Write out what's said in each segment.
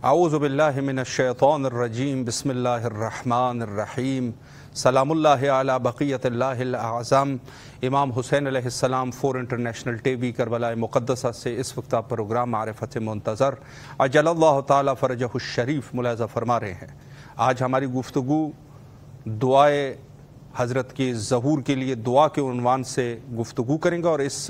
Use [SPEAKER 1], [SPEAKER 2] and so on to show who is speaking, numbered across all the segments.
[SPEAKER 1] اعوذ باللہ من الشیطان الرجیم بسم اللہ الرحمن الرحیم سلام اللہ علی بقیت اللہ الاعظم۔ امام حسین علیہ السلام 4 انٹرنیشنل ٹی وی کربلا مقدسہ سے اس وقت آپ پروگرام معرفت منتظر عجل اللہ تعالی فرجہ الشریف ملاحظہ فرما رہے ہیں۔ آج ہماری گفتگو دعائے حضرت کی ظہور کے لیے دعا کے عنوان سے گفتگو کریں گے، اور اس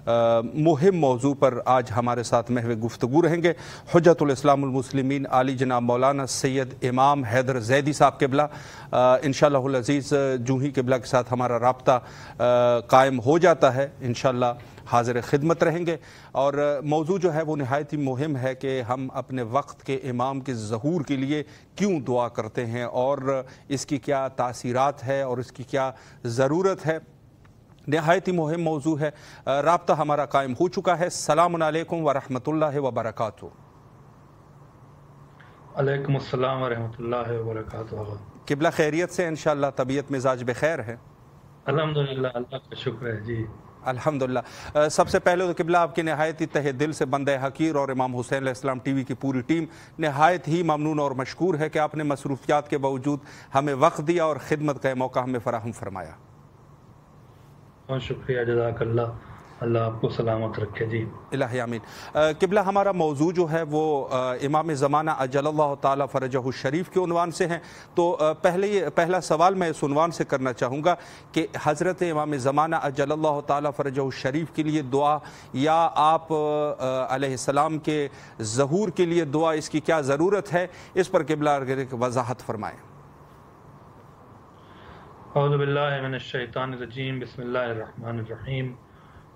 [SPEAKER 1] مہم موضوع پر آج ہمارے ساتھ محو گفتگو رہیں گے حجت الاسلام المسلمین عالی جناب مولانا سید امام حیدر زیدی صاحب قبلہ۔ انشاءاللہ العزیز جو ہی قبلہ کے ساتھ ہمارا رابطہ قائم ہو جاتا ہے انشاءاللہ حاضر خدمت رہیں گے، اور موضوع جو ہے وہ نہایت ہی مہم ہے کہ ہم اپنے وقت کے امام کے ظہور کے لیے کیوں دعا کرتے ہیں اور اس کی کیا تاثیرات ہے اور اس کی کیا ضرورت ہے۔ نہایت ہی مہم موضوع ہے۔ رابطہ ہمارا قائم ہو چکا ہے۔ السلام علیکم ورحمۃ اللہ وبرکاتہ۔
[SPEAKER 2] علیکم السلام ورحمۃ اللہ وبرکاتہ۔
[SPEAKER 1] قبلہ خیریت سے انشاءاللہ، طبیعت مزاج بخیر ہے؟
[SPEAKER 2] الحمدللہ، اللہ کا شکر ہے جی
[SPEAKER 1] الحمدللہ۔ سب سے پہلے تو قبلہ آپ کی نہایت ہی تہ دل سے بندہ حقیر اور امام حسین علیہ السلام ٹی وی کی پوری ٹیم نہایت ہی ممنون اور مشکور ہے کہ آپ نے مصروفیات کے باوجود ہمیں وقت دیا اور خدمت کا موقع ہمیں فراہم فرمایا۔
[SPEAKER 2] بہت شکریہ، جزاک اللہ، اللہ آپ کو سلامت رکھے جی۔
[SPEAKER 1] الہی آمین۔ قبلہ ہمارا موضوع جو ہے وہ امام زمانہ عجل اللہ تعالی فرجہ الشریف کے عنوان سے ہیں، تو پہلا سوال میں اس عنوان سے کرنا چاہوں گا کہ حضرت امام زمانہ عجل اللہ تعالی فرجہ الشریف کے لیے دعا یا آپ علیہ السلام کے ظہور کے لیے دعا، اس کی کیا ضرورت ہے، اس پر قبلہ وضاحت فرمائیں۔
[SPEAKER 2] اعوذ باللہ من الشیطان الرجیم، بسم اللہ الرحمن الرحیم،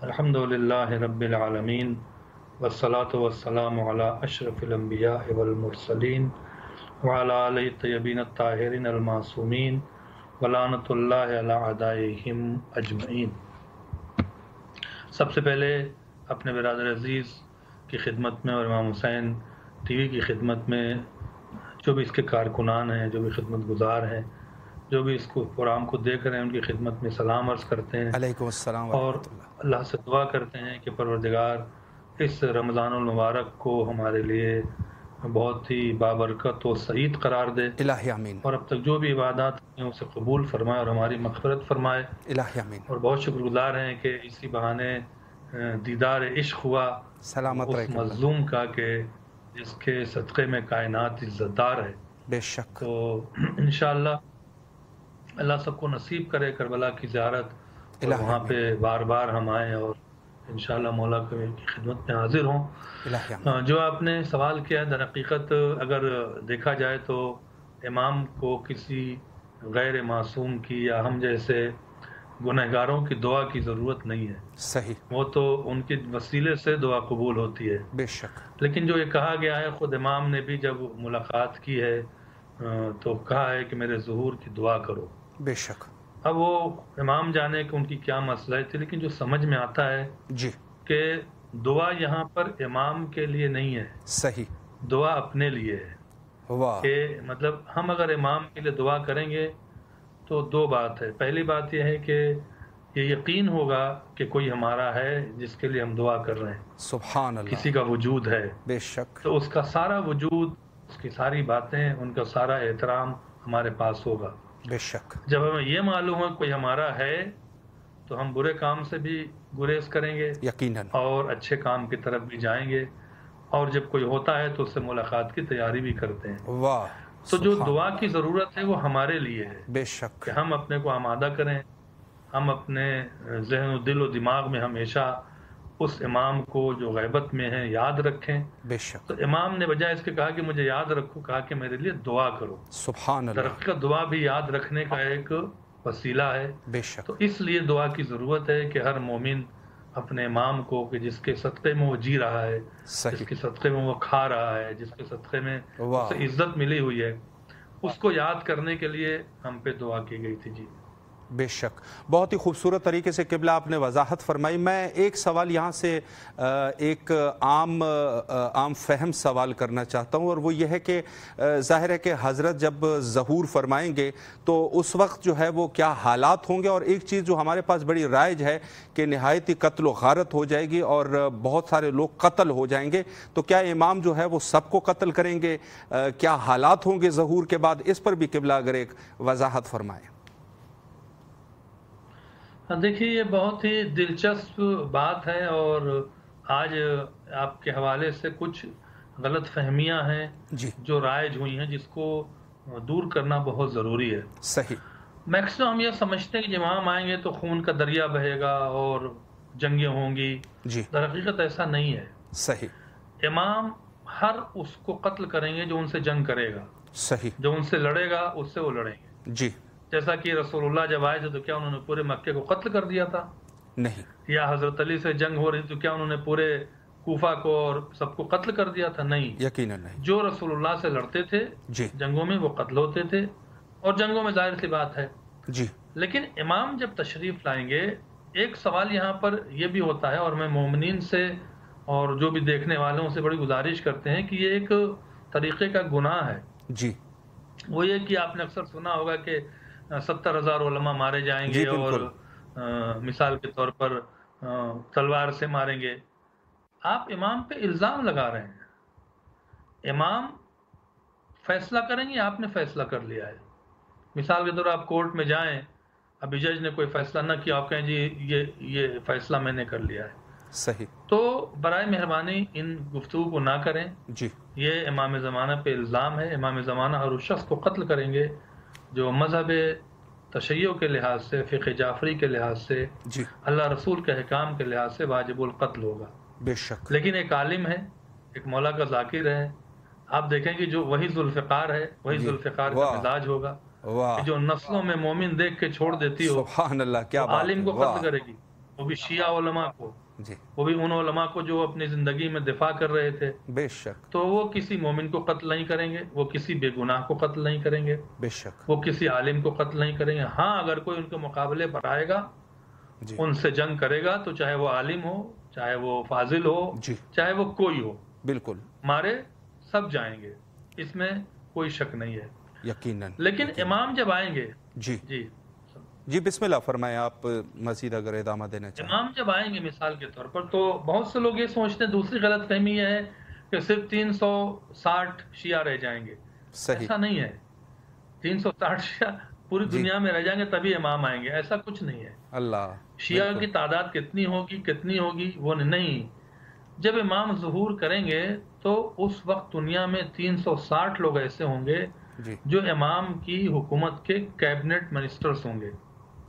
[SPEAKER 2] الحمد للہ رب العالمین، والصلاة والسلام علی اشرف الانبیاء والمرسلین وعلی آلہ الطیبین الطاہرین المعصومین ولعنۃ اللہ علی اعدائہم اجمعین۔ سب سے پہلے اپنے برادر عزیز کی خدمت میں اور امام حسین ٹی وی کی خدمت میں جو بھی اس کے کارکنان ہیں، جو بھی خدمت گزار ہیں، جو بھی اس کو پروگرام کو دیکھ رہے ہیں، ان کی خدمت میں سلام عرض کرتے ہیں
[SPEAKER 1] علیکم السلام
[SPEAKER 2] اور اللہ سے دعا کرتے ہیں کہ پروردگار اس رمضان المبارک کو ہمارے لیے بہت ہی بابرکت و سعید قرار دے،
[SPEAKER 1] الہی آمین،
[SPEAKER 2] اور اب تک جو بھی عبادات ہیں اسے قبول فرمائے اور ہماری مغفرت فرمائے،
[SPEAKER 1] الہی آمین۔
[SPEAKER 2] اور بہت شکر گزار ہیں کہ اسی بہانے دیدار عشق ہوا
[SPEAKER 1] سلامت
[SPEAKER 2] اس مظلوم کا کہ جس کے صدقے میں کائنات عزت دار ہے۔
[SPEAKER 1] بے شک۔
[SPEAKER 2] تو انشاءاللہ اللہ سب کو نصیب کرے کربلا کی زیارت، اور وہاں پہ بار بار ہم آئیں اور انشاءاللہ مولا کی خدمت میں حاضر ہوں۔ جو آپ نے سوال کیا، در حقیقت اگر دیکھا جائے تو امام کو کسی غیر معصوم کی یا ہم جیسے گنہگاروں کی دعا کی ضرورت نہیں ہے،
[SPEAKER 1] صحیح،
[SPEAKER 2] وہ تو ان کے وسیلے سے دعا قبول ہوتی ہے۔
[SPEAKER 1] بے شک۔
[SPEAKER 2] لیکن جو یہ کہا گیا ہے، خود امام نے بھی جب ملاقات کی ہے تو کہا ہے کہ میرے ظہور کی دعا کرو۔
[SPEAKER 1] بے شک۔
[SPEAKER 2] اب وہ امام جانے کہ ان کی کیا مسئلہ تھی، لیکن جو سمجھ میں آتا ہے
[SPEAKER 1] جی،
[SPEAKER 2] کہ دعا یہاں پر امام کے لیے نہیں ہے،
[SPEAKER 1] صحیح،
[SPEAKER 2] دعا اپنے لیے ہے۔
[SPEAKER 1] واہ،
[SPEAKER 2] کہ مطلب ہم اگر امام کے لیے دعا کریں گے تو دو بات ہے۔ پہلی بات یہ ہے کہ یہ یقین ہوگا کہ کوئی ہمارا ہے جس کے لیے ہم دعا کر رہے ہیں،
[SPEAKER 1] سبحان اللہ،
[SPEAKER 2] کسی کا وجود ہے،
[SPEAKER 1] بے شک،
[SPEAKER 2] تو اس کا سارا وجود، اس کی ساری باتیں، ان کا سارا احترام ہمارے پاس ہوگا۔
[SPEAKER 1] بے شک،
[SPEAKER 2] جب ہمیں یہ معلوم ہے کوئی ہمارا ہے تو ہم برے کام سے بھی گریز کریں گے
[SPEAKER 1] یقیناً،
[SPEAKER 2] اور اچھے کام کی طرف بھی جائیں گے، اور جب کوئی ہوتا ہے تو اس سے ملاقات کی تیاری بھی کرتے ہیں۔
[SPEAKER 1] واہ،
[SPEAKER 2] تو جو دعا کی ضرورت ہے وہ ہمارے لیے ہے
[SPEAKER 1] بے شک،
[SPEAKER 2] کہ ہم اپنے کو آمادہ کریں، ہم اپنے ذہن و دل و دماغ میں ہمیشہ اس امام کو جو غیبت میں ہے یاد رکھیں۔
[SPEAKER 1] بے شک،
[SPEAKER 2] تو امام نے بجائے اس کے کہا کہ مجھے یاد رکھو، کہا کہ میرے لیے دعا کرو۔
[SPEAKER 1] سبحان اللہ،
[SPEAKER 2] درخت کا دعا بھی یاد رکھنے کا ایک وسیلہ ہے۔
[SPEAKER 1] بے شک،
[SPEAKER 2] تو اس لیے دعا کی ضرورت ہے کہ ہر مومن اپنے امام کو، کہ جس کے صدقے میں وہ جی رہا ہے، جس
[SPEAKER 1] صحیح،
[SPEAKER 2] کے صدقے میں وہ کھا رہا ہے، جس کے صدقے میں
[SPEAKER 1] واہ،
[SPEAKER 2] اسے عزت ملی ہوئی ہے، اس کو یاد کرنے کے لیے ہم پہ دعا کی گئی تھی جی۔
[SPEAKER 1] بے شک بہت ہی خوبصورت طریقے سے قبلہ آپ نے وضاحت فرمائی. میں ایک سوال یہاں سے ایک عام فہم سوال کرنا چاہتا ہوں، اور وہ یہ ہے کہ ظاہر ہے کہ حضرت جب ظہور فرمائیں گے تو اس وقت جو ہے وہ کیا حالات ہوں گے؟ اور ایک چیز جو ہمارے پاس بڑی رائج ہے کہ نہایت ہی قتل و غارت ہو جائے گی اور بہت سارے لوگ قتل ہو جائیں گے، تو کیا امام جو ہے وہ سب کو قتل کریں گے؟ کیا حالات ہوں گے ظہور کے بعد؟ اس پر بھی قبلہ اگر ایک وضاحت فرمائیں.
[SPEAKER 2] دیکھیے یہ بہت ہی دلچسپ بات ہے، اور آج آپ کے حوالے سے کچھ غلط فہمیاں ہیں
[SPEAKER 1] جی
[SPEAKER 2] جو رائج ہوئی ہیں، جس کو دور کرنا بہت ضروری ہے.
[SPEAKER 1] صحیح.
[SPEAKER 2] میکسیمم ہم یہ سمجھتے ہیں کہ جب امام آئیں گے تو خون کا دریا بہے گا اور جنگیں ہوں گی.
[SPEAKER 1] جی
[SPEAKER 2] در حقیقت ایسا نہیں ہے.
[SPEAKER 1] صحیح.
[SPEAKER 2] امام ہر اس کو قتل کریں گے جو ان سے جنگ کرے گا،
[SPEAKER 1] صحیح.
[SPEAKER 2] جو ان سے لڑے گا اس سے وہ لڑیں گے.
[SPEAKER 1] جی
[SPEAKER 2] جیسا کہ رسول اللہ جب آئے تھے تو کیا انہوں نے پورے مکے کو قتل کر دیا تھا؟
[SPEAKER 1] نہیں.
[SPEAKER 2] یا حضرت علی سے جنگ ہو رہی تو کیا انہوں نے پورے کوفہ کو اور سب کو قتل کر دیا تھا؟ نہیں.
[SPEAKER 1] یقیناً نہیں.
[SPEAKER 2] جو رسول اللہ سے لڑتے تھے
[SPEAKER 1] جی
[SPEAKER 2] جنگوں میں وہ قتل ہوتے تھے، اور جنگوں میں ظاہر سی بات ہے.
[SPEAKER 1] جی
[SPEAKER 2] لیکن امام جب تشریف لائیں گے، ایک سوال یہاں پر یہ بھی ہوتا ہے، اور میں مومنین سے اور جو بھی دیکھنے والوں سے بڑی گزارش کرتے ہیں کہ یہ ایک طریقے کا گناہ ہے.
[SPEAKER 1] جی
[SPEAKER 2] وہ یہ کہ آپ نے اکثر سنا ہوگا کہ 70,000 علماء مارے جائیں گے،
[SPEAKER 1] جی
[SPEAKER 2] اور
[SPEAKER 1] بالکل.
[SPEAKER 2] مثال کے طور پر تلوار سے ماریں گے. آپ امام پہ الزام لگا رہے ہیں. امام فیصلہ کریں گے، آپ نے فیصلہ کر لیا ہے. مثال کے طور آپ کورٹ میں جائیں، ابھی جج نے کوئی فیصلہ نہ کیا، آپ کہیں جی یہ فیصلہ میں نے کر لیا ہے.
[SPEAKER 1] صحیح.
[SPEAKER 2] تو برائے مہربانی ان گفتگو کو نہ کریں.
[SPEAKER 1] جی
[SPEAKER 2] یہ امام زمانہ پہ الزام ہے. امام زمانہ ہر اس شخص کو قتل کریں گے جو مذہب تشیع کے لحاظ سے، فقہ جعفری کے لحاظ سے،
[SPEAKER 1] جی
[SPEAKER 2] اللہ رسول کے احکام کے لحاظ سے واجب القتل ہوگا.
[SPEAKER 1] بے شک.
[SPEAKER 2] لیکن ایک عالم ہے، ایک مولا کا ذاکر ہے، آپ دیکھیں گے جو وہی ذوالفقار ہے، وہی
[SPEAKER 1] جی.
[SPEAKER 2] ذوالفقار کا
[SPEAKER 1] واہ.
[SPEAKER 2] مزاج ہوگا
[SPEAKER 1] واہ.
[SPEAKER 2] کہ جو نسلوں میں مومن دیکھ کے چھوڑ دیتی ہو،
[SPEAKER 1] سبحان اللہ، کیا
[SPEAKER 2] وہ
[SPEAKER 1] بات
[SPEAKER 2] عالم
[SPEAKER 1] ہے.
[SPEAKER 2] کو
[SPEAKER 1] واہ.
[SPEAKER 2] قتل کرے گی. وہ بھی شیعہ علماء کو،
[SPEAKER 1] جی
[SPEAKER 2] وہ بھی ان علماء کو جو اپنی زندگی میں دفاع کر رہے تھے.
[SPEAKER 1] بے شک.
[SPEAKER 2] تو وہ کسی مومن کو قتل نہیں کریں گے، وہ کسی بے گناہ کو قتل نہیں کریں گے،
[SPEAKER 1] بے شک.
[SPEAKER 2] وہ کسی عالم کو قتل نہیں کریں گے. ہاں اگر کوئی ان کے مقابلے پر آئے گا،
[SPEAKER 1] جی
[SPEAKER 2] ان سے جنگ کرے گا، تو چاہے وہ عالم ہو، چاہے وہ فاضل ہو،
[SPEAKER 1] جی
[SPEAKER 2] چاہے وہ کوئی ہو،
[SPEAKER 1] بالکل.
[SPEAKER 2] مارے سب جائیں گے، اس میں کوئی شک نہیں ہے.
[SPEAKER 1] یقیناً.
[SPEAKER 2] لیکن امام جب آئیں گے،
[SPEAKER 1] جی
[SPEAKER 2] جی
[SPEAKER 1] جی بسم اللہ فرمائیں. آپ مزید اگر ادامہ دینا چاہیں.
[SPEAKER 2] امام جب آئیں گے مثال کے طور پر، تو بہت سے لوگ یہ سوچتے ہیں، دوسری غلط فہمی یہ ہے کہ صرف 360 شیعہ رہ جائیں گے.
[SPEAKER 1] صحیح.
[SPEAKER 2] ایسا نہیں ہے. 360 شیعہ پوری
[SPEAKER 1] جی.
[SPEAKER 2] دنیا میں رہ جائیں گے تبھی امام آئیں گے، ایسا کچھ نہیں ہے.
[SPEAKER 1] اللہ.
[SPEAKER 2] شیعہ
[SPEAKER 1] بالکل.
[SPEAKER 2] کی تعداد کتنی ہوگی وہ نہیں. جب امام ظہور کریں گے تو اس وقت دنیا میں 360 لوگ ایسے ہوں گے
[SPEAKER 1] جی
[SPEAKER 2] جو امام کی حکومت کے کیبنٹ منسٹرز ہوں گے.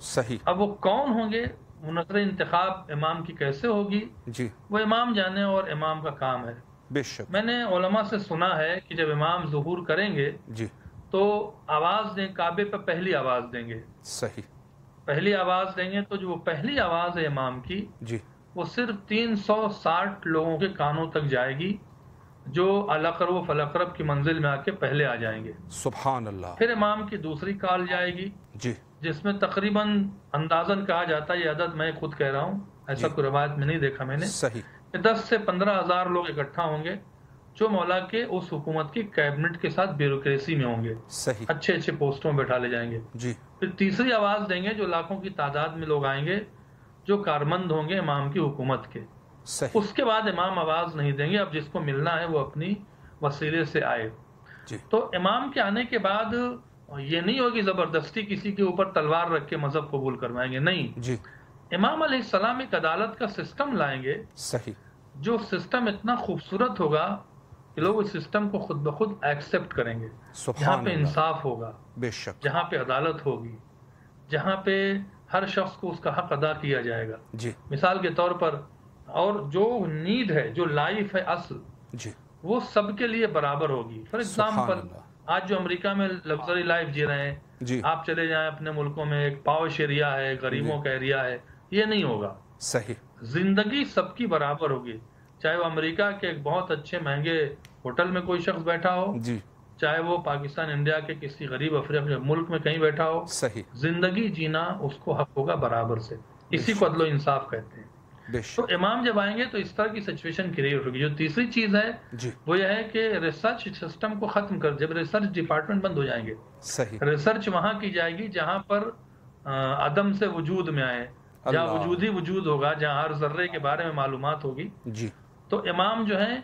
[SPEAKER 1] صحیح.
[SPEAKER 2] اب وہ کون ہوں گے، منظر انتخاب امام کی کیسے ہوگی،
[SPEAKER 1] جی
[SPEAKER 2] وہ امام جانے، اور امام کا کام ہے.
[SPEAKER 1] بے شک.
[SPEAKER 2] میں نے علماء سے سنا ہے کہ جب امام ظہور کریں گے
[SPEAKER 1] جی
[SPEAKER 2] تو آواز دیں، کعبے پہ پہلی آواز دیں گے.
[SPEAKER 1] صحیح.
[SPEAKER 2] پہلی آواز دیں گے تو جو وہ پہلی آواز ہے امام کی،
[SPEAKER 1] جی
[SPEAKER 2] وہ صرف 360 لوگوں کے کانوں تک جائے گی جو الاقرب و فلاقرب کی منزل میں آ کے پہلے آ جائیں گے.
[SPEAKER 1] سبحان اللہ.
[SPEAKER 2] پھر امام کی دوسری کال جائے گی
[SPEAKER 1] جی
[SPEAKER 2] جس میں تقریباً اندازاً کہا جاتا ہے، یہ عدد میں خود کہہ رہا ہوں، ایسا
[SPEAKER 1] جی.
[SPEAKER 2] کوئی روایت میں نہیں دیکھا میں نے،
[SPEAKER 1] صحیح.
[SPEAKER 2] کہ 10 سے 15 ہزار لوگ اکٹھا ہوں گے جو مولا کے اس حکومت کی کیبنٹ کے ساتھ بیوروکریسی میں ہوں گے،
[SPEAKER 1] صحیح.
[SPEAKER 2] اچھے اچھے پوسٹوں میں بیٹھا لے جائیں گے.
[SPEAKER 1] جی
[SPEAKER 2] پھر تیسری آواز دیں گے جو لاکھوں کی تعداد میں لوگ آئیں گے جو کارمند ہوں گے امام کی حکومت کے.
[SPEAKER 1] صحیح.
[SPEAKER 2] اس کے بعد امام آواز نہیں دیں گے، اب جس کو ملنا ہے وہ اپنی وسیلے سے آئے.
[SPEAKER 1] جی
[SPEAKER 2] تو امام کے آنے کے بعد یہ نہیں ہوگی زبردستی کسی کے اوپر تلوار رکھ کے مذہب قبول کروائیں گے، نہیں.
[SPEAKER 1] جی
[SPEAKER 2] امام علیہ السلام ایک عدالت کا سسٹم لائیں گے،
[SPEAKER 1] صحیح.
[SPEAKER 2] جو سسٹم اتنا خوبصورت ہوگا کہ لوگ اس سسٹم کو خود بخود ایکسپٹ کریں گے.
[SPEAKER 1] سبحان
[SPEAKER 2] جہاں پہ
[SPEAKER 1] اللہ.
[SPEAKER 2] انصاف ہوگا،
[SPEAKER 1] بے شک.
[SPEAKER 2] جہاں پہ عدالت ہوگی، جہاں پہ ہر شخص کو اس کا حق ادا کیا جائے گا.
[SPEAKER 1] جی
[SPEAKER 2] مثال کے طور پر، اور جو نیڈ ہے، جو لائف ہے اصل،
[SPEAKER 1] جی
[SPEAKER 2] وہ سب کے لیے برابر ہوگی. فار
[SPEAKER 1] سبحان
[SPEAKER 2] ایگزامپل،
[SPEAKER 1] اللہ.
[SPEAKER 2] آج جو امریکہ میں لگژری لائف جی رہے ہیں،
[SPEAKER 1] جی
[SPEAKER 2] آپ چلے جائیں اپنے ملکوں میں، ایک پاوش ایریا ہے، غریبوں کا ایریا ہے، یہ نہیں ہوگا.
[SPEAKER 1] صحیح.
[SPEAKER 2] زندگی سب کی برابر ہوگی، چاہے وہ امریکہ کے ایک بہت اچھے مہنگے ہوٹل میں کوئی شخص بیٹھا ہو،
[SPEAKER 1] جی
[SPEAKER 2] چاہے وہ پاکستان انڈیا کے کسی غریب افریقی ملک میں کہیں بیٹھا ہو،
[SPEAKER 1] صحیح،
[SPEAKER 2] زندگی جینا اس کو حق ہوگا برابر سے. اسی کو عدل و انصاف کہتے ہیں.
[SPEAKER 1] بے
[SPEAKER 2] تو
[SPEAKER 1] شک.
[SPEAKER 2] امام جب آئیں گے تو اس طرح کی سچویشن کریٹ ہوگی. جو تیسری چیز ہے
[SPEAKER 1] جی
[SPEAKER 2] وہ یہ ہے کہ ریسرچ سسٹم کو ختم کر، جب ریسرچ ڈپارٹمنٹ بند ہو جائیں گے،
[SPEAKER 1] صحیح.
[SPEAKER 2] ریسرچ وہاں کی جائے گی جہاں پر عدم سے وجود میں آئے، جہاں
[SPEAKER 1] اللہ.
[SPEAKER 2] وجود ہی وجود ہوگا، جہاں ہر ذرے کے بارے میں معلومات ہوگی.
[SPEAKER 1] جی
[SPEAKER 2] تو امام جو ہیں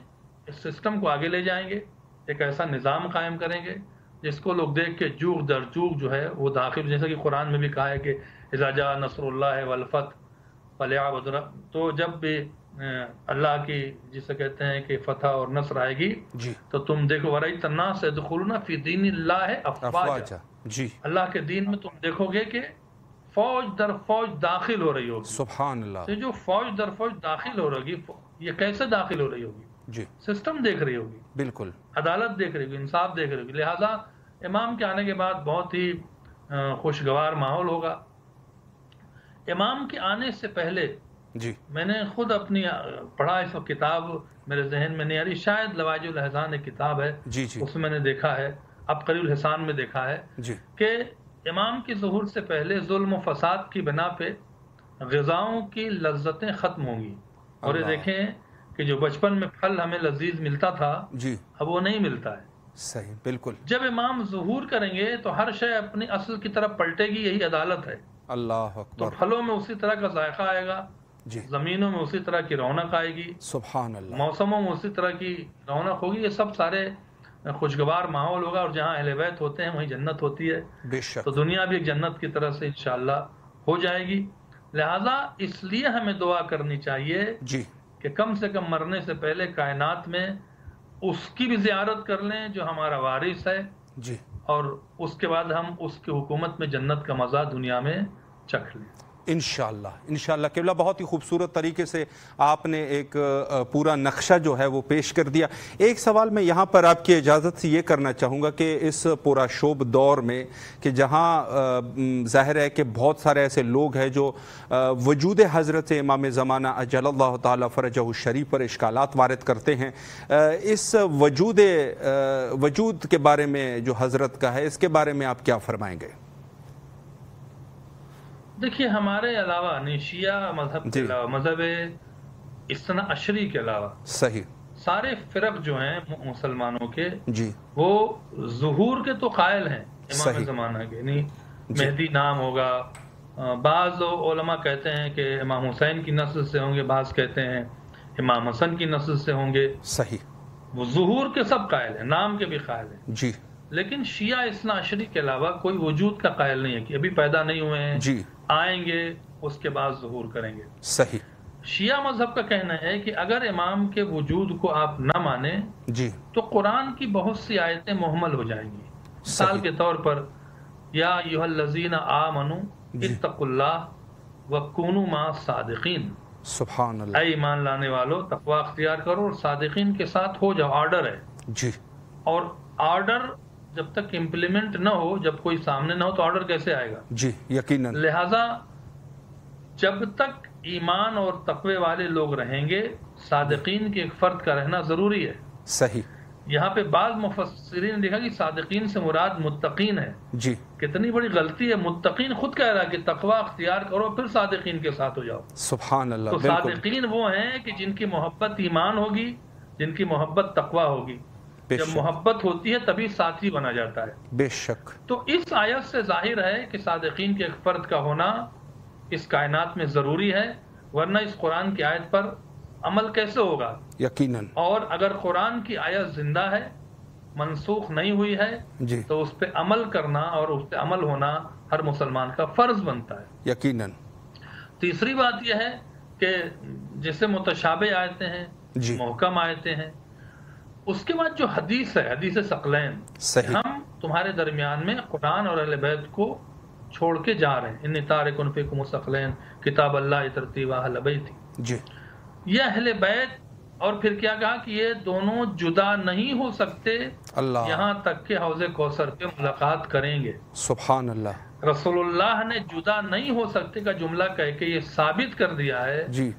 [SPEAKER 2] اس سسٹم کو آگے لے جائیں گے، ایک ایسا نظام قائم کریں گے جس کو لوگ دیکھ کے جوگ در جوگ جو ہے وہ داخل، جیسا کہ قرآن میں بھی کہا ہے کہ اذا جاء نصر اللہ والفتح فلیعبدوا. تو جب بھی اللہ کی جسے کہتے ہیں کہ فتح اور نصر آئے گی
[SPEAKER 1] جی
[SPEAKER 2] تو تم دیکھو ورأیت الناس يدخلون فی دین اللہ افواجا.
[SPEAKER 1] افواجا. جی
[SPEAKER 2] اللہ کے دین میں تم دیکھو گے کہ فوج در فوج داخل ہو رہی ہوگی.
[SPEAKER 1] سبحان اللہ.
[SPEAKER 2] تو جو فوج در فوج داخل ہو رہی ہوگی یہ کیسے داخل ہو رہی ہوگی؟
[SPEAKER 1] جی
[SPEAKER 2] سسٹم دیکھ رہی ہوگی،
[SPEAKER 1] بالکل.
[SPEAKER 2] عدالت دیکھ رہی ہوگی، انصاف دیکھ رہی ہوگی. لہٰذا امام کے آنے کے بعد بہت ہی خوشگوار ماحول ہوگا. امام کے آنے سے پہلے
[SPEAKER 1] جی
[SPEAKER 2] میں نے خود اپنی پڑھا، اس وقت کتاب میرے ذہن میں نہیں آ رہی، شاید لواج الاحزان ایک کتاب ہے،
[SPEAKER 1] جی جی
[SPEAKER 2] اس میں نے دیکھا ہے، اب قریب الحسان میں دیکھا ہے
[SPEAKER 1] جی
[SPEAKER 2] کہ امام کی ظہور سے پہلے ظلم و فساد کی بنا پہ غذاؤں کی لذتیں ختم ہوں گی. اور یہ
[SPEAKER 1] اللہ.
[SPEAKER 2] دیکھیں کہ جو بچپن میں پھل ہمیں لذیذ ملتا تھا
[SPEAKER 1] جی
[SPEAKER 2] اب وہ نہیں ملتا ہے.
[SPEAKER 1] صحیح بالکل.
[SPEAKER 2] جب امام ظہور کریں گے تو ہر شے اپنی اصل کی طرف پلٹے گی، یہی عدالت ہے.
[SPEAKER 1] اللہ
[SPEAKER 2] تو
[SPEAKER 1] اکبر.
[SPEAKER 2] پھلوں میں اسی طرح کا ذائقہ آئے گا،
[SPEAKER 1] جی
[SPEAKER 2] زمینوں میں اسی طرح کی رونق آئے گی،
[SPEAKER 1] سبحان اللہ.
[SPEAKER 2] موسموں میں اسی طرح کی رونق ہوگی. یہ سب سارے خوشگوار ماحول ہوگا، اور جہاں اہل بیت ہوتے ہیں وہیں جنت ہوتی ہے.
[SPEAKER 1] بے شک.
[SPEAKER 2] تو دنیا بھی ایک جنت کی طرح سے انشاءاللہ ہو جائے گی. لہٰذا اس لیے ہمیں دعا کرنی چاہیے
[SPEAKER 1] جی
[SPEAKER 2] کہ کم سے کم مرنے سے پہلے کائنات میں اس کی بھی زیارت کر لیں جو ہمارا وارث ہے،
[SPEAKER 1] جی
[SPEAKER 2] اور اس کے بعد ہم اس کی حکومت میں جنت کا مزہ دنیا میں چکھ لیں.
[SPEAKER 1] انشاءاللہ انشاءاللہ. قبلہ بہت ہی خوبصورت طریقے سے آپ نے ایک پورا نقشہ جو ہے وہ پیش کر دیا. ایک سوال میں یہاں پر آپ کی اجازت سے یہ کرنا چاہوں گا کہ اس پورا شوب دور میں کہ جہاں ظاہر ہے کہ بہت سارے ایسے لوگ ہیں جو وجود حضرت امام زمانہ اجل اللہ تعالی فرجہ الشریف پر اشکالات وارد کرتے ہیں، اس وجود کے بارے میں جو حضرت کا ہے اس کے بارے میں آپ کیا فرمائیں گے؟
[SPEAKER 2] دیکھیے ہمارے علاوہ شیعہ مذہب کے علاوہ، مذہب اثنا عشری کے علاوہ
[SPEAKER 1] صحیح
[SPEAKER 2] سارے فرق جو ہیں مسلمانوں کے
[SPEAKER 1] جی
[SPEAKER 2] وہ ظہور کے تو قائل ہیں امام
[SPEAKER 1] صحیح.
[SPEAKER 2] زمانہ کے. نہیں مہدی نام ہوگا. بعض علماء کہتے ہیں کہ امام حسین کی نسل سے ہوں گے، بعض کہتے ہیں امام حسن کی نسل سے ہوں گے.
[SPEAKER 1] صحیح.
[SPEAKER 2] وہ ظہور کے سب قائل ہیں، نام کے بھی قائل ہیں.
[SPEAKER 1] جی
[SPEAKER 2] لیکن شیعہ اثنا عشری کے علاوہ کوئی وجود کا قائل نہیں ہے کہ ابھی پیدا نہیں ہوئے ہیں،
[SPEAKER 1] جی
[SPEAKER 2] آئیں گے اس کے بعد ظہور کریں گے.
[SPEAKER 1] صحیح.
[SPEAKER 2] شیعہ مذہب کا کہنا ہے کہ اگر امام کے وجود کو آپ نہ مانیں
[SPEAKER 1] جی
[SPEAKER 2] تو قرآن کی بہت سی آیتیں مہمل ہو جائیں گی. مثال کے طور پر یا ایھا الذین آمنوا اتقوا اللہ وکونوا مع الصادقین.
[SPEAKER 1] سبحان اللہ.
[SPEAKER 2] اے ایمان لانے والو تقوی اختیار کرو اور صادقین کے ساتھ ہو جاؤ. آرڈر ہے.
[SPEAKER 1] جی
[SPEAKER 2] اور آرڈر جب تک امپلیمنٹ نہ ہو، جب کوئی سامنے نہ ہو تو آرڈر کیسے آئے گا؟
[SPEAKER 1] جی یقیناً.
[SPEAKER 2] لہذا جب تک ایمان اور تقوی والے لوگ رہیں گے صادقین کے ایک فرد کا رہنا ضروری ہے.
[SPEAKER 1] صحیح.
[SPEAKER 2] یہاں پہ بعض مفسرین نے دیکھا کہ صادقین سے مراد متقین ہے.
[SPEAKER 1] جی
[SPEAKER 2] کتنی بڑی غلطی ہے. متقین خود کہہ رہا ہے کہ تقوی اختیار کرو پھر صادقین کے ساتھ ہو جاؤ.
[SPEAKER 1] سبحان اللہ.
[SPEAKER 2] تو
[SPEAKER 1] بالکل.
[SPEAKER 2] صادقین وہ ہیں کہ جن کی محبت ایمان ہوگی، جن کی محبت تقوی ہوگی. جب محبت ہوتی ہے تبھی ساتھی بنا جاتا ہے.
[SPEAKER 1] بے شک.
[SPEAKER 2] تو اس آیت سے ظاہر ہے کہ صادقین کے ایک فرد کا ہونا اس کائنات میں ضروری ہے، ورنہ اس قرآن کی آیت پر عمل کیسے ہوگا؟
[SPEAKER 1] یقیناً.
[SPEAKER 2] اور اگر قرآن کی آیت زندہ ہے، منسوخ نہیں ہوئی ہے،
[SPEAKER 1] جی
[SPEAKER 2] تو اس پہ عمل کرنا اور اس پہ عمل ہونا ہر مسلمان کا فرض بنتا ہے.
[SPEAKER 1] یقیناً.
[SPEAKER 2] تیسری بات یہ ہے کہ جیسے متشابہ آیتیں ہیں،
[SPEAKER 1] جی
[SPEAKER 2] محکم آیتیں ہیں، اس کے بعد جو حدیث ہے، حدیث ثقلین،
[SPEAKER 1] صحیح.
[SPEAKER 2] ہم تمہارے درمیان میں قرآن اور اہل بیت کو چھوڑ کے جا رہے ہیں. انی تارک فیکم الثقلین کتاب اللہ ترتیبا اہل بیتی.
[SPEAKER 1] جی
[SPEAKER 2] یہ اہل بیت. اور پھر کیا کہا کہ یہ دونوں جدا نہیں ہو سکتے
[SPEAKER 1] اللہ.
[SPEAKER 2] یہاں تک کہ حوض کوثر پہ ملاقات کریں گے.
[SPEAKER 1] سبحان اللہ.
[SPEAKER 2] رسول اللہ نے جدا نہیں ہو سکتے کا جملہ کہہ کے یہ ثابت کر دیا ہے
[SPEAKER 1] جی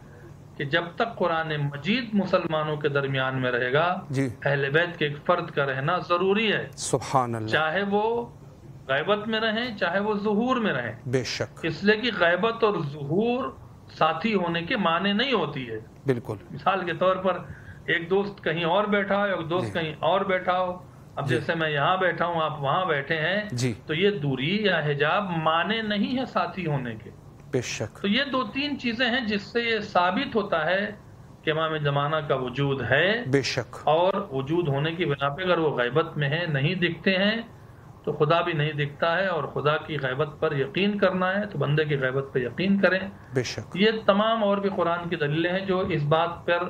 [SPEAKER 2] کہ جب تک قرآن مجید مسلمانوں کے درمیان میں رہے گا
[SPEAKER 1] جی
[SPEAKER 2] اہل بیت کے ایک فرد کا رہنا ضروری ہے،
[SPEAKER 1] سبحان اللہ،
[SPEAKER 2] چاہے وہ غیبت میں رہیں چاہے وہ ظہور میں رہیں،
[SPEAKER 1] بے شک،
[SPEAKER 2] اس لیے کہ غیبت اور ظہور ساتھی ہونے کے معنی نہیں ہوتی ہے۔
[SPEAKER 1] بالکل،
[SPEAKER 2] مثال کے طور پر ایک دوست کہیں اور بیٹھا ہو، ایک دوست کہیں اور بیٹھا ہو، اب جیسے میں یہاں بیٹھا ہوں آپ وہاں بیٹھے ہیں،
[SPEAKER 1] جی
[SPEAKER 2] تو یہ دوری یا حجاب معنی نہیں ہے ساتھی ہونے کے۔
[SPEAKER 1] بے شک،
[SPEAKER 2] تو یہ 2-3 چیزیں ہیں جس سے یہ ثابت ہوتا ہے کہ امام زمانہ کا وجود ہے،
[SPEAKER 1] بے شک،
[SPEAKER 2] اور وجود ہونے کی بنا پہ اگر وہ غیبت میں ہیں، نہیں دکھتے ہیں، تو خدا بھی نہیں دکھتا ہے، اور خدا کی غیبت پر یقین کرنا ہے تو بندے کی غیبت پہ یقین کریں۔
[SPEAKER 1] بے شک،
[SPEAKER 2] یہ تمام اور بھی قرآن کی دلیلیں ہیں جو اس بات پر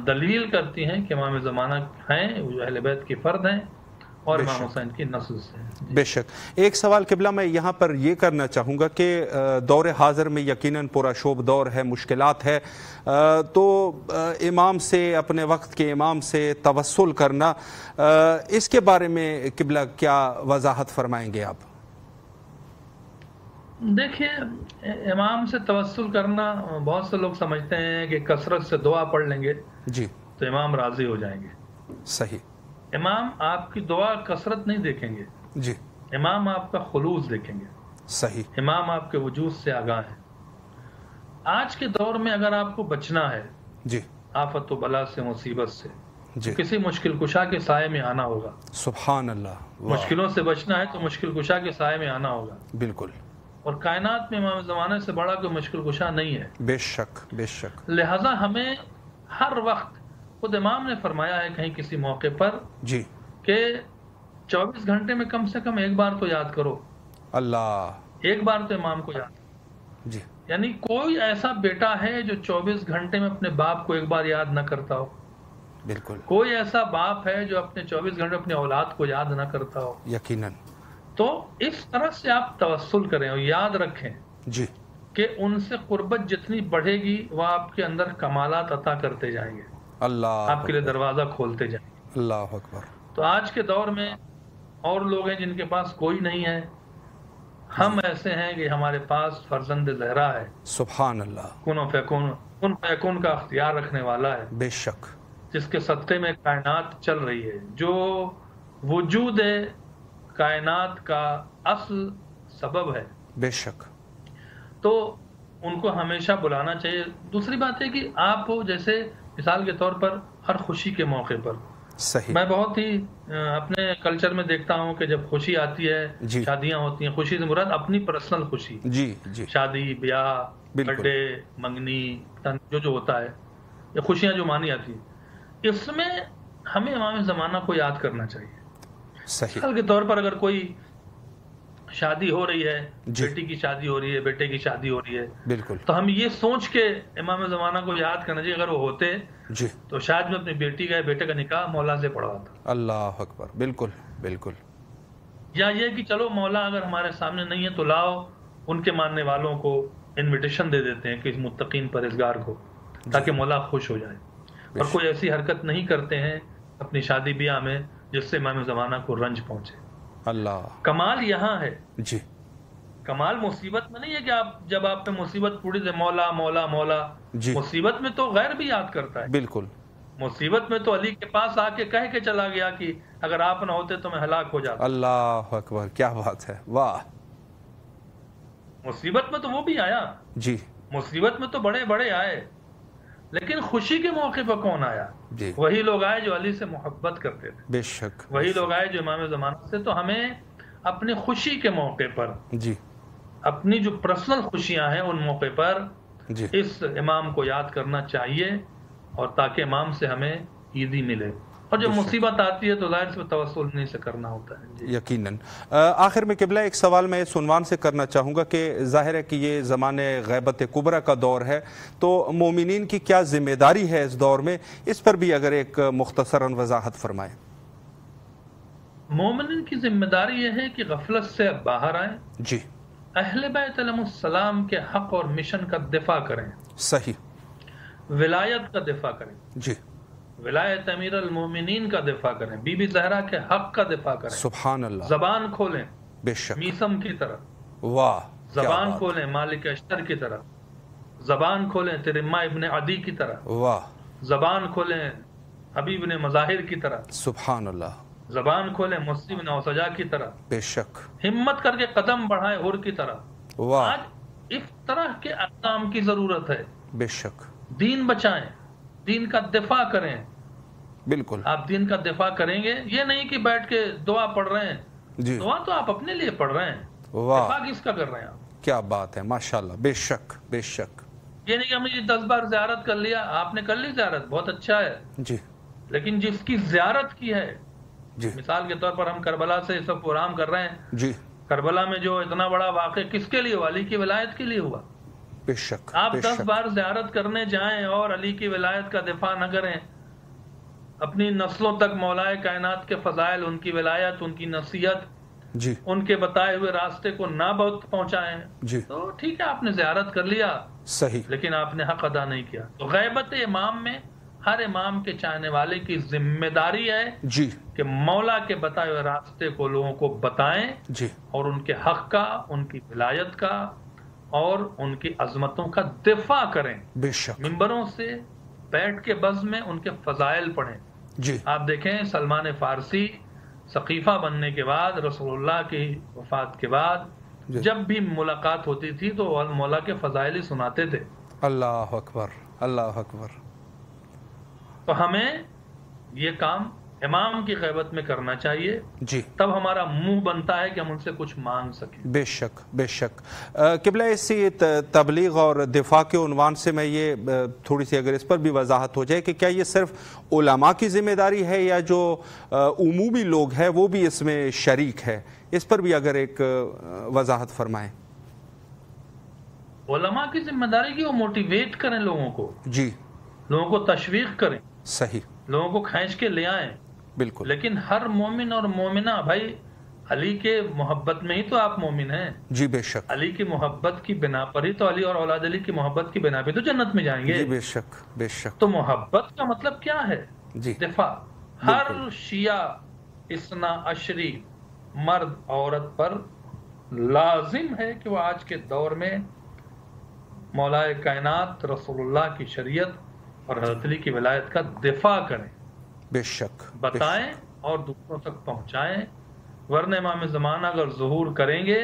[SPEAKER 2] دلیل کرتی ہیں کہ امام زمانہ ہیں، وہ اہل بیت کے فرد ہیں اور امام حسین کی نسل سے ہیں۔
[SPEAKER 1] بے شک۔ ایک سوال قبلہ میں یہاں پر یہ کرنا چاہوں گا کہ دور حاضر میں یقیناً پورا شوب دور ہے، مشکلات ہے، تو امام سے، اپنے وقت کے امام سے توسل کرنا، اس کے بارے میں قبلہ کیا وضاحت فرمائیں گے آپ؟
[SPEAKER 2] دیکھیے، امام سے توسل کرنا بہت سے لوگ سمجھتے ہیں کہ کثرت سے دعا پڑھ لیں گے
[SPEAKER 1] جی
[SPEAKER 2] تو امام راضی ہو جائیں گے۔
[SPEAKER 1] صحیح،
[SPEAKER 2] امام آپ کی دعا کثرت نہیں دیکھیں گے،
[SPEAKER 1] جی
[SPEAKER 2] امام آپ کا خلوص دیکھیں گے،
[SPEAKER 1] صحیح،
[SPEAKER 2] امام آپ کے وجود سے آگاہ ہے۔ آج کے دور میں اگر آپ کو بچنا ہے
[SPEAKER 1] جی
[SPEAKER 2] آفت و بلا سے، مصیبت سے،
[SPEAKER 1] جی
[SPEAKER 2] کسی مشکل کشا کے سائے میں آنا ہوگا۔
[SPEAKER 1] سبحان اللہ، واہ،
[SPEAKER 2] مشکلوں سے بچنا ہے تو مشکل کشا کے سائے میں آنا ہوگا،
[SPEAKER 1] بالکل،
[SPEAKER 2] اور کائنات میں امام زمانے سے بڑا کوئی مشکل کشا نہیں ہے۔
[SPEAKER 1] بے شک، بے شک،
[SPEAKER 2] لہذا ہمیں ہر وقت، خود امام نے فرمایا ہے کہیں کسی موقع پر
[SPEAKER 1] جی
[SPEAKER 2] کہ 24 گھنٹے میں کم سے کم ایک بار تو یاد کرو،
[SPEAKER 1] اللہ،
[SPEAKER 2] ایک بار تو امام کو یاد کرو۔
[SPEAKER 1] جی
[SPEAKER 2] یعنی کوئی ایسا بیٹا ہے جو 24 گھنٹے میں اپنے باپ کو ایک بار یاد نہ کرتا ہو،
[SPEAKER 1] بالکل،
[SPEAKER 2] کوئی ایسا باپ ہے جو اپنے 24 گھنٹے اپنے اولاد کو یاد نہ کرتا ہو۔
[SPEAKER 1] یقیناً،
[SPEAKER 2] تو اس طرح سے آپ توسل کریں اور یاد رکھیں
[SPEAKER 1] جی
[SPEAKER 2] کہ ان سے قربت جتنی بڑھے گی وہ آپ کے اندر کمالات عطا کرتے جائیں گے،
[SPEAKER 1] اللہ
[SPEAKER 2] آپ کے لیے دروازہ کھولتے جائیں گے۔
[SPEAKER 1] اللہ اکبر،
[SPEAKER 2] تو آج کے دور میں اور لوگ ہیں جن کے پاس کوئی نہیں ہے، ہم ایسے ہیں کہ ہمارے پاس فرزند زہرا ہے،
[SPEAKER 1] سبحان اللہ،
[SPEAKER 2] کن و فیکون کا اختیار رکھنے والا ہے،
[SPEAKER 1] بے شک،
[SPEAKER 2] جس کے صدقے میں کائنات چل رہی ہے، جو وجود کائنات کا اصل سبب ہے،
[SPEAKER 1] بے شک،
[SPEAKER 2] تو ان کو ہمیشہ بلانا چاہیے۔ دوسری بات ہے کہ آپ جیسے مثال کے طور پر ہر خوشی کے موقع پر،
[SPEAKER 1] صحیح،
[SPEAKER 2] میں بہت ہی اپنے کلچر میں دیکھتا ہوں کہ جب خوشی آتی ہے،
[SPEAKER 1] جی
[SPEAKER 2] شادیاں ہوتی ہیں، خوشی سے مراد اپنی پرسنل خوشی،
[SPEAKER 1] جی جی
[SPEAKER 2] شادی، بیاہ،
[SPEAKER 1] بالکل،
[SPEAKER 2] برتھ ڈے، منگنی، جو ہوتا ہے، یہ خوشیاں جو مانی آتی ہیں، اس میں ہمیں امام زمانہ کو یاد کرنا چاہیے۔
[SPEAKER 1] صحیح،
[SPEAKER 2] مثال کے طور پر اگر کوئی شادی ہو رہی ہے،
[SPEAKER 1] جی
[SPEAKER 2] بیٹی کی شادی ہو رہی ہے، بیٹے کی شادی ہو رہی ہے،
[SPEAKER 1] بالکل،
[SPEAKER 2] تو ہم یہ سوچ کے امام زمانہ کو یاد کرنا چاہیے اگر وہ ہوتے
[SPEAKER 1] جی
[SPEAKER 2] تو شاید میں اپنی بیٹی کا یا بیٹے کا نکاح مولا سے پڑھواتا،
[SPEAKER 1] اللہ اکبر، بالکل بالکل،
[SPEAKER 2] یا یہ کہ چلو مولا اگر ہمارے سامنے نہیں ہے تو لاؤ ان کے ماننے والوں کو انویٹیشن دے دیتے ہیں کہ اس متقین پرہیزگار کو، تاکہ مولا خوش ہو جائے، اور کوئی ایسی حرکت نہیں کرتے ہیں اپنی شادی بیاہ میں جس سے امام زمانہ کو رنج پہنچے۔
[SPEAKER 1] اللہ،
[SPEAKER 2] کمال یہاں ہے،
[SPEAKER 1] جی
[SPEAKER 2] کمال مصیبت میں نہیں ہے کہ آپ جب آپ پہ مصیبت پوری سے مولا مولا مولا،
[SPEAKER 1] جی
[SPEAKER 2] مصیبت میں تو غیر بھی یاد کرتا ہے،
[SPEAKER 1] بالکل،
[SPEAKER 2] مصیبت میں تو علی کے پاس آ کے کہہ کے چلا گیا کہ اگر آپ نہ ہوتے تو میں ہلاک ہو جاتا۔
[SPEAKER 1] اللہ اکبر، کیا بات ہے، واہ،
[SPEAKER 2] مصیبت میں تو وہ بھی آیا،
[SPEAKER 1] جی
[SPEAKER 2] مصیبت میں تو بڑے بڑے آئے، لیکن خوشی کے موقع پر کون آیا؟
[SPEAKER 1] جی
[SPEAKER 2] وہی لوگ آئے جو علی سے محبت کرتے تھے،
[SPEAKER 1] بے شک،
[SPEAKER 2] وہی لوگ آئے جو امام زمانہ سے۔ تو ہمیں اپنی خوشی کے موقع پر،
[SPEAKER 1] جی
[SPEAKER 2] اپنی جو پرسنل خوشیاں ہیں ان موقع پر
[SPEAKER 1] جی
[SPEAKER 2] اس امام کو یاد کرنا چاہیے، اور تاکہ امام سے ہمیں عیدی ملے، اور جب مصیبت آتی ہے تو ظاہر سے توسل نہیں سے کرنا ہوتا ہے۔ جی
[SPEAKER 1] یقیناً۔ آخر میں قبلہ ایک سوال میں اس عنوان سے کرنا چاہوں گا کہ ظاہر ہے کہ یہ زمانے غیبت کبریٰ کا دور ہے، تو مومنین کی کیا ذمہ داری ہے اس دور میں، اس پر بھی اگر ایک مختصراً وضاحت فرمائیں۔
[SPEAKER 2] مومنین کی ذمہ داری یہ ہے کہ غفلت سے باہر آئیں،
[SPEAKER 1] جی
[SPEAKER 2] اہل بیت علیہ السلام کے حق اور مشن کا دفاع کریں،
[SPEAKER 1] صحیح،
[SPEAKER 2] ولایت کا دفاع کریں،
[SPEAKER 1] جی
[SPEAKER 2] ولایت امیر المومنین کا دفاع کریں، بی بی زہرا کے حق کا دفاع کریں،
[SPEAKER 1] سبحان اللہ،
[SPEAKER 2] زبان کھولیں
[SPEAKER 1] بے شک،
[SPEAKER 2] میسم کی طرح،
[SPEAKER 1] واہ، کیا
[SPEAKER 2] زبان
[SPEAKER 1] بات،
[SPEAKER 2] کھولیں مالک اشتر کی طرح، زبان کھولیں ترمہ ابن عدی کی طرح،
[SPEAKER 1] واہ،
[SPEAKER 2] زبان کھولیں حبیب بن مظاہر کی طرح،
[SPEAKER 1] سبحان اللہ،
[SPEAKER 2] زبان کھولیں مسلم بن اوسجا کی طرح،
[SPEAKER 1] بے شک،
[SPEAKER 2] ہمت کر کے قدم بڑھائیں حر کی طرح۔
[SPEAKER 1] واہ،
[SPEAKER 2] آج اس طرح کے اقدام کی ضرورت ہے۔
[SPEAKER 1] بے شک،
[SPEAKER 2] دین بچائیں، دین کا دفاع کریں۔
[SPEAKER 1] بالکل،
[SPEAKER 2] آپ دین کا دفاع کریں گے، یہ نہیں کہ بیٹھ کے دعا پڑھ رہے ہیں،
[SPEAKER 1] جی،
[SPEAKER 2] دعا تو آپ اپنے لیے پڑھ رہے ہیں،
[SPEAKER 1] واہ،
[SPEAKER 2] دفاع کس کا کر رہے ہیں آپ؟
[SPEAKER 1] کیا بات ہے، ماشاءاللہ، بے شک، بے شک،
[SPEAKER 2] یہ نہیں کہ ہم نے 10 بار زیارت کر لیا، آپ نے کر لی زیارت، بہت اچھا ہے،
[SPEAKER 1] جی،
[SPEAKER 2] لیکن جس کی زیارت کی ہے،
[SPEAKER 1] جی،
[SPEAKER 2] مثال کے طور پر ہم کربلا سے سب پروگرام کر رہے ہیں،
[SPEAKER 1] جی،
[SPEAKER 2] کربلا میں جو اتنا بڑا واقعہ کس کے لیے ہوا؟ علی کی ولایت کے لیے ہوا۔
[SPEAKER 1] بے شک،
[SPEAKER 2] آپ
[SPEAKER 1] بے
[SPEAKER 2] 10
[SPEAKER 1] شک،
[SPEAKER 2] بار زیارت کرنے جائیں اور علی کی ولایت کا دفاع نہ کریں، اپنی نسلوں تک مولائے کائنات کے فضائل، ان کی ولایت، ان کی نصیحت،
[SPEAKER 1] جی،
[SPEAKER 2] ان کے بتائے ہوئے راستے کو نہ بہت پہنچائیں،
[SPEAKER 1] جی،
[SPEAKER 2] تو ٹھیک ہے آپ نے زیارت کر لیا،
[SPEAKER 1] صحیح،
[SPEAKER 2] لیکن آپ نے حق ادا نہیں کیا۔ تو غیبت امام میں ہر امام کے چاہنے والے کی ذمہ داری ہے
[SPEAKER 1] جی،
[SPEAKER 2] کہ مولا کے بتائے ہوئے راستے کو لوگوں کو بتائیں
[SPEAKER 1] جی،
[SPEAKER 2] اور ان کے حق کا، ان کی ولایت کا اور ان کی عظمتوں کا دفاع کریں۔
[SPEAKER 1] بے شک،
[SPEAKER 2] ممبروں سے بیٹھ کے بز میں ان کے فضائل پڑھیں۔
[SPEAKER 1] جی،
[SPEAKER 2] آپ دیکھیں سلمان فارسی سقیفہ بننے کے بعد، رسول اللہ کی وفات کے بعد،
[SPEAKER 1] جی،
[SPEAKER 2] جب بھی ملاقات ہوتی تھی تو مولا کے فضائل ہی سناتے تھے۔
[SPEAKER 1] اللہ اکبر، اللہ اکبر،
[SPEAKER 2] تو ہمیں یہ کام امام کی غیبت میں کرنا چاہیے،
[SPEAKER 1] جی،
[SPEAKER 2] تب ہمارا منہ بنتا ہے کہ ہم ان سے کچھ مانگ سکیں۔
[SPEAKER 1] بے شک، بے شک، قبلہ اسی تبلیغ اور دفاع کے عنوان سے میں یہ تھوڑی سی اگر اس پر بھی وضاحت ہو جائے کہ کیا یہ صرف علماء کی ذمہ داری ہے یا جو عمومی لوگ ہیں وہ بھی اس میں شریک ہے، اس پر بھی اگر ایک وضاحت فرمائیں۔
[SPEAKER 2] علماء کی ذمہ داری کی وہ موٹیویٹ کریں لوگوں کو،
[SPEAKER 1] جی،
[SPEAKER 2] لوگوں کو تشویق کریں،
[SPEAKER 1] صحیح،
[SPEAKER 2] لوگوں کو کھینچ کے لے آئیں۔
[SPEAKER 1] بالکل،
[SPEAKER 2] لیکن ہر مومن اور مومنہ، بھائی علی کے محبت میں ہی تو آپ مومن ہیں،
[SPEAKER 1] جی، بے شک،
[SPEAKER 2] علی کی محبت کی بنا پر ہی تو، علی اور اولاد علی کی محبت کی بنا پہ تو جنت میں جائیں گے۔
[SPEAKER 1] جی، بے شک، بے شک،
[SPEAKER 2] تو محبت کا مطلب کیا ہے؟
[SPEAKER 1] جی،
[SPEAKER 2] دفاع۔ ہر شیعہ اثنا عشری مرد عورت پر لازم ہے کہ وہ آج کے دور میں مولائے کائنات رسول اللہ کی شریعت اور حضرت علی کی ولایت کا دفاع کریں،
[SPEAKER 1] بے شک،
[SPEAKER 2] بتائیں اور دوسروں تک پہنچائیں، ورنہ امام زمانہ اگر ظہور کریں گے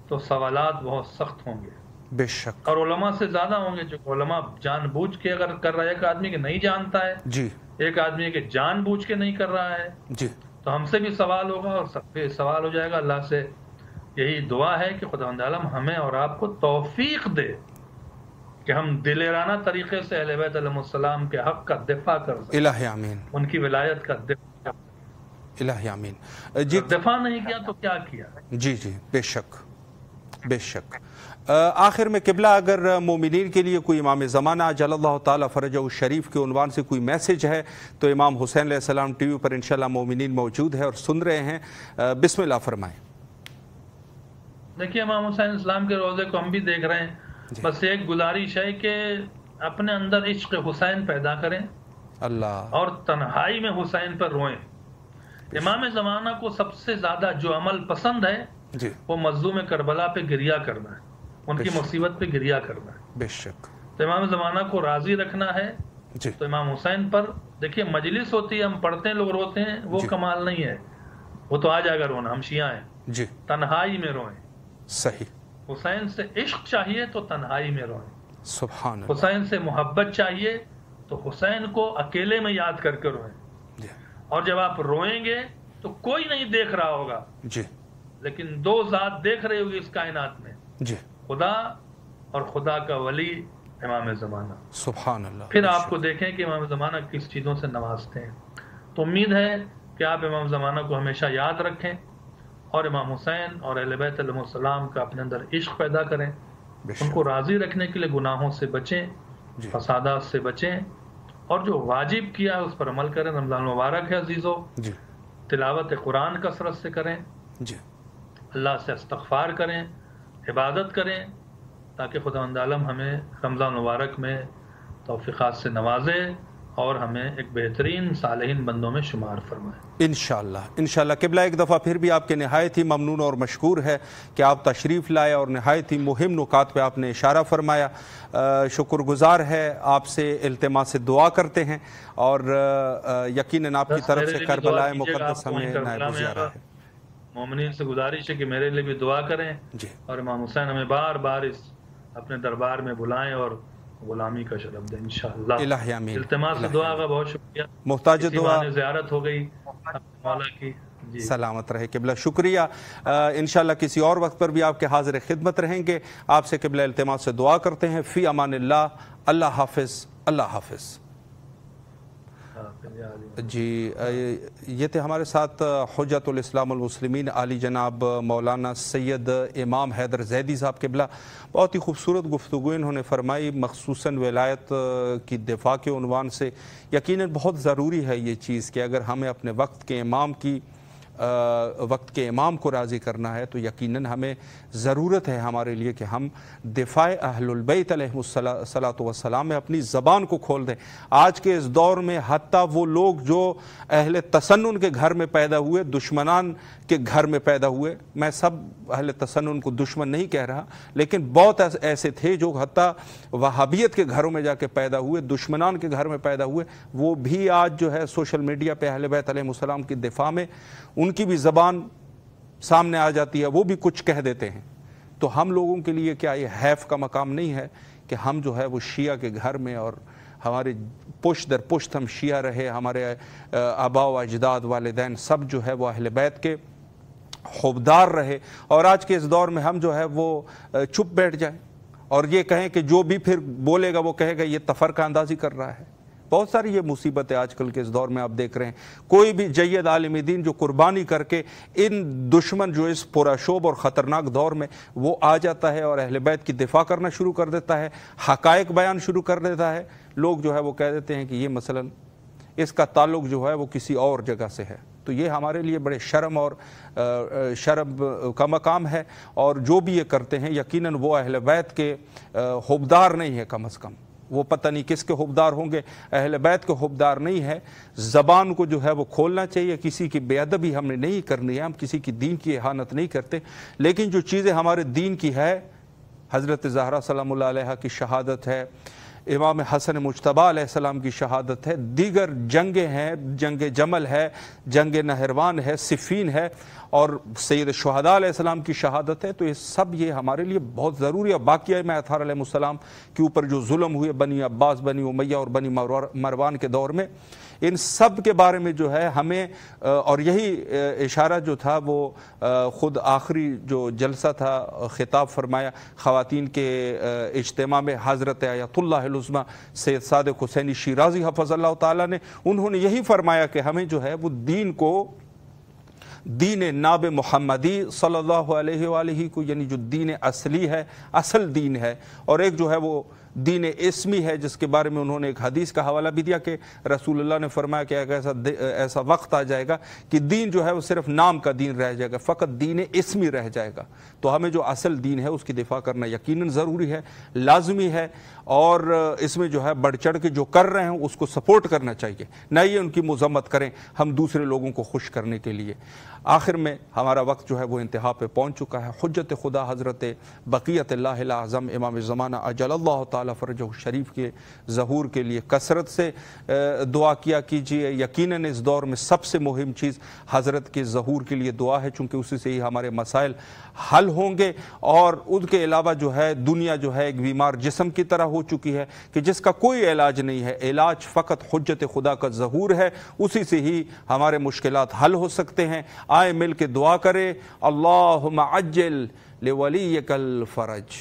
[SPEAKER 2] تو سوالات بہت سخت ہوں گے،
[SPEAKER 1] بے شک،
[SPEAKER 2] اور علماء سے زیادہ ہوں گے۔ جو علماء جان بوجھ کے اگر کر رہا ہے، ایک آدمی کہ نہیں جانتا ہے،
[SPEAKER 1] جی،
[SPEAKER 2] ایک آدمی کہ جان بوجھ کے نہیں کر رہا ہے،
[SPEAKER 1] جی،
[SPEAKER 2] تو ہم سے بھی سوال ہوگا اور سب پہ سوال ہو جائے گا۔ اللہ سے یہی دعا ہے کہ خداوند عالم ہمیں اور آپ کو توفیق دے کہ ہم دلیرانہ طریقے سے اہل بیت علیہ السلام کے حق کا دفاع کر سکیں،
[SPEAKER 1] الہ آمین،
[SPEAKER 2] ان کی ولایت کا دفاع کر سکیں۔
[SPEAKER 1] الہ آمین، جی،
[SPEAKER 2] دفاع نہیں کیا تو کیا کیا؟
[SPEAKER 1] جی، جی، بے شک، بے شک، آخر میں قبلہ اگر مومنین کے لیے کوئی امام زمانہ جل اللہ تعالیٰ فرجہ الشریف کے عنوان سے کوئی میسج ہے تو امام حسین علیہ السلام ٹی وی پر انشاءاللہ مومنین موجود ہے اور سن رہے ہیں، بسم اللہ فرمائیں۔
[SPEAKER 2] دیکھیے امام حسین اسلام کے روزے کو ہم بھی دیکھ رہے ہیں، بس ایک گزارش ہے کہ اپنے اندر عشق حسین پیدا کریں
[SPEAKER 1] اللہ،
[SPEAKER 2] اور تنہائی میں حسین پر روئیں۔ امام زمانہ کو سب سے زیادہ جو عمل پسند ہے
[SPEAKER 1] جی،
[SPEAKER 2] وہ مظلوم کربلا پہ گریہ کرنا ہے، ان کی مصیبت پہ گریہ کرنا ہے۔
[SPEAKER 1] بے شک،
[SPEAKER 2] تو امام زمانہ کو راضی رکھنا ہے
[SPEAKER 1] جی،
[SPEAKER 2] تو امام حسین پر دیکھیے مجلس ہوتی ہے، ہم پڑھتے ہیں، لوگ روتے ہیں، وہ کمال نہیں ہے، وہ تو آ جائے گا رونا، ہم شیعہ ہیں،
[SPEAKER 1] جی،
[SPEAKER 2] تنہائی میں روئیں۔
[SPEAKER 1] صحیح،
[SPEAKER 2] حسین سے عشق چاہیے تو تنہائی میں روئیں،
[SPEAKER 1] سبحان اللہ،
[SPEAKER 2] حسین سے محبت چاہیے تو حسین کو اکیلے میں یاد کر کے روئیں،
[SPEAKER 1] جی،
[SPEAKER 2] اور جب آپ روئیں گے تو کوئی نہیں دیکھ رہا ہوگا،
[SPEAKER 1] جی،
[SPEAKER 2] لیکن دو ذات دیکھ رہے ہوگی اس کائنات میں،
[SPEAKER 1] جی،
[SPEAKER 2] خدا اور خدا کا ولی امام زمانہ۔
[SPEAKER 1] سبحان اللہ،
[SPEAKER 2] پھر آپ کو دیکھیں کہ امام زمانہ کس چیزوں سے نوازتے ہیں۔ تو امید ہے کہ آپ امام زمانہ کو ہمیشہ یاد رکھیں اور امام حسین اور اہل بیت علیہ السلام کا اپنے اندر عشق پیدا کریں،
[SPEAKER 1] بے
[SPEAKER 2] ان
[SPEAKER 1] شک،
[SPEAKER 2] کو راضی رکھنے کے لیے گناہوں سے بچیں،
[SPEAKER 1] جی،
[SPEAKER 2] فسادات سے بچیں، اور جو واجب کیا ہے اس پر عمل کریں۔ رمضان مبارک ہے عزیزو،
[SPEAKER 1] جی،
[SPEAKER 2] تلاوت قرآن کثرت سے کریں،
[SPEAKER 1] جی،
[SPEAKER 2] اللہ سے استغفار کریں، عبادت کریں، تاکہ خداوند عالم ہمیں رمضان مبارک میں توفیقات سے نوازے اور ہمیں ایک بہترین صالحین بندوں میں شمار فرمائے
[SPEAKER 1] انشاءاللہ قبلہ ایک دفعہ پھر بھی آپ کے نہایت ہی ممنون اور مشکور ہے کہ آپ تشریف لائے اور نہایت ہی مہم نکات پہ آپ نے اشارہ فرمایا. شکر گزار ہے، آپ سے التماس دعا کرتے ہیں اور یقیناً آپ کی طرف سے کربلا مقدس ہمیں نائب وزیارہ ہے.
[SPEAKER 2] مومنین سے گزارش ہے کہ میرے لیے بھی دعا کریں
[SPEAKER 1] جی،
[SPEAKER 2] اور امام حسین ہمیں بار بار اس اپنے دربار میں بلائیں اور غلامی کا شرف دیں انشاءاللہ.
[SPEAKER 1] الہی آمین.
[SPEAKER 2] التماس دعا کا بہت شکریہ.
[SPEAKER 1] محتاج دعا
[SPEAKER 2] زیارت ہو گئی مولا کی. جی
[SPEAKER 1] سلامت رہے قبلہ. شکریہ. انشاءاللہ کسی اور وقت پر بھی آپ کے حاضر خدمت رہیں گے. آپ سے قبلہ التماس سے دعا کرتے ہیں. فی امان اللہ. اللہ حافظ. اللہ حافظ. جی یہ تھے ہمارے ساتھ حجت الاسلام المسلمین علی جناب مولانا سید امام حیدر زیدی صاحب قبلہ. بہت ہی خوبصورت گفتگو انہوں نے فرمائی، مخصوصاً ولایت کی دفاع کے عنوان سے. یقیناً بہت ضروری ہے یہ چیز کہ اگر ہمیں اپنے وقت کے امام کو راضی کرنا ہے تو یقیناً ہمیں ضرورت ہے ہمارے لیے کہ ہم دفاع اہل البیت علیہ الصلاۃ والسلام میں اپنی زبان کو کھول دیں. آج کے اس دور میں حتیٰ وہ لوگ جو اہل تسنن کے گھر میں پیدا ہوئے، دشمنان کے گھر میں پیدا ہوئے، میں سب اہل تسنن کو دشمن نہیں کہہ رہا، لیکن بہت ایسے تھے جو حتیٰ وہابیت کے گھروں میں جا کے پیدا ہوئے، دشمنان کے گھر میں پیدا ہوئے، وہ بھی آج جو ہے سوشل میڈیا پہ اہل بیت علیہ السلام کی دفاع میں ان کی بھی زبان سامنے آ جاتی ہے، وہ بھی کچھ کہہ دیتے ہیں. تو ہم لوگوں کے لیے کیا یہ حیف کا مقام نہیں ہے کہ ہم جو ہے وہ شیعہ کے گھر میں اور ہمارے پشت در پشت ہم شیعہ رہے، ہمارے آباء و اجداد والدین سب جو ہے وہ اہل بیت کے خوبدار رہے، اور آج کے اس دور میں ہم جو ہے وہ چپ بیٹھ جائیں اور یہ کہیں کہ جو بھی پھر بولے گا وہ کہے گا یہ تفرقہ اندازی کر رہا ہے. بہت ساری یہ مصیبت ہے آج کل کے اس دور میں. آپ دیکھ رہے ہیں کوئی بھی جید عالم دین جو قربانی کر کے ان دشمن جو اس پراشوب اور خطرناک دور میں وہ آ جاتا ہے اور اہل بیت کی دفاع کرنا شروع کر دیتا ہے، حقائق بیان شروع کر دیتا ہے، لوگ جو ہے وہ کہہ دیتے ہیں کہ یہ مثلا اس کا تعلق جو ہے وہ کسی اور جگہ سے ہے. تو یہ ہمارے لیے بڑے شرم کا مقام ہے، اور جو بھی یہ کرتے ہیں یقیناً وہ اہل بیت کے حبدار نہیں ہے. کم از کم وہ پتہ نہیں کس کے حبدار ہوں گے، اہل بیت کے حبدار نہیں ہے. زبان کو جو ہے وہ کھولنا چاہیے. کسی کی بے ادبی ہم نے نہیں کرنی ہے، ہم کسی کی دین کی اہانت نہیں کرتے، لیکن جو چیزیں ہمارے دین کی ہے، حضرت زہرا سلام اللہ علیہ کی شہادت ہے، امام حسن مجتبیٰ علیہ السلام کی شہادت ہے، دیگر جنگیں ہیں، جنگ جمل ہے، جنگ نہروان ہے، صفین ہے، اور سید الشہداء علیہ السلام کی شہادت ہے. تو یہ سب یہ ہمارے لیے بہت ضروری ہے. باقی ائمہ اطہار علیہ السلام کے اوپر جو ظلم ہوئے بنی عباس، بنی امیہ اور بنی مروان کے دور میں، ان سب کے بارے میں جو ہے ہمیں، اور یہی اشارہ جو تھا وہ خود آخری جو جلسہ تھا خطاب فرمایا خواتین کے اجتماع میں حضرت آیت اللہ العظمیٰ سید صادق حسینی شیرازی حفظ اللہ تعالیٰ نے، انہوں نے یہی فرمایا کہ ہمیں جو ہے وہ دین کو، دین ناب محمدی صلی اللہ علیہ وآلہ کو، یعنی جو دین اصلی ہے، اصل دین ہے، اور ایک جو ہے وہ دین اسمی ہے جس کے بارے میں انہوں نے ایک حدیث کا حوالہ بھی دیا کہ رسول اللہ نے فرمایا کہ ایسا وقت آ جائے گا کہ دین جو ہے وہ صرف نام کا دین رہ جائے گا، فقط دین اسمی رہ جائے گا. تو ہمیں جو اصل دین ہے اس کی دفاع کرنا یقیناً ضروری ہے، لازمی ہے، اور اس میں جو ہے بڑھ چڑھ کے جو کر رہے ہیں اس کو سپورٹ کرنا چاہیے، نہ یہ ان کی مذمت کریں ہم دوسرے لوگوں کو خوش کرنے کے لیے. آخر میں ہمارا وقت جو ہے وہ انتہا پہ پہنچ چکا ہے. حجت خدا حضرت بقیت اللہ الاعظم امام زمانہ اجل اللہ تعالیٰ فرجہ شریف کے ظہور کے لیے کثرت سے دعا کیا کیجیے. یقیناً اس دور میں سب سے مہم چیز حضرت کے ظہور کے لیے دعا ہے، چونکہ اسی سے ہی ہمارے مسائل حل ہوں گے. اور ان کے علاوہ جو ہے دنیا جو ہے ایک بیمار جسم کی طرح ہو چکی ہے کہ جس کا کوئی علاج نہیں ہے. علاج فقط حجت خدا کا ظہور ہے، اسی سے ہی ہمارے مشکلات حل ہو سکتے ہیں. آئے مل کے دعا کرے. اللہم عجل لولیک الفرج.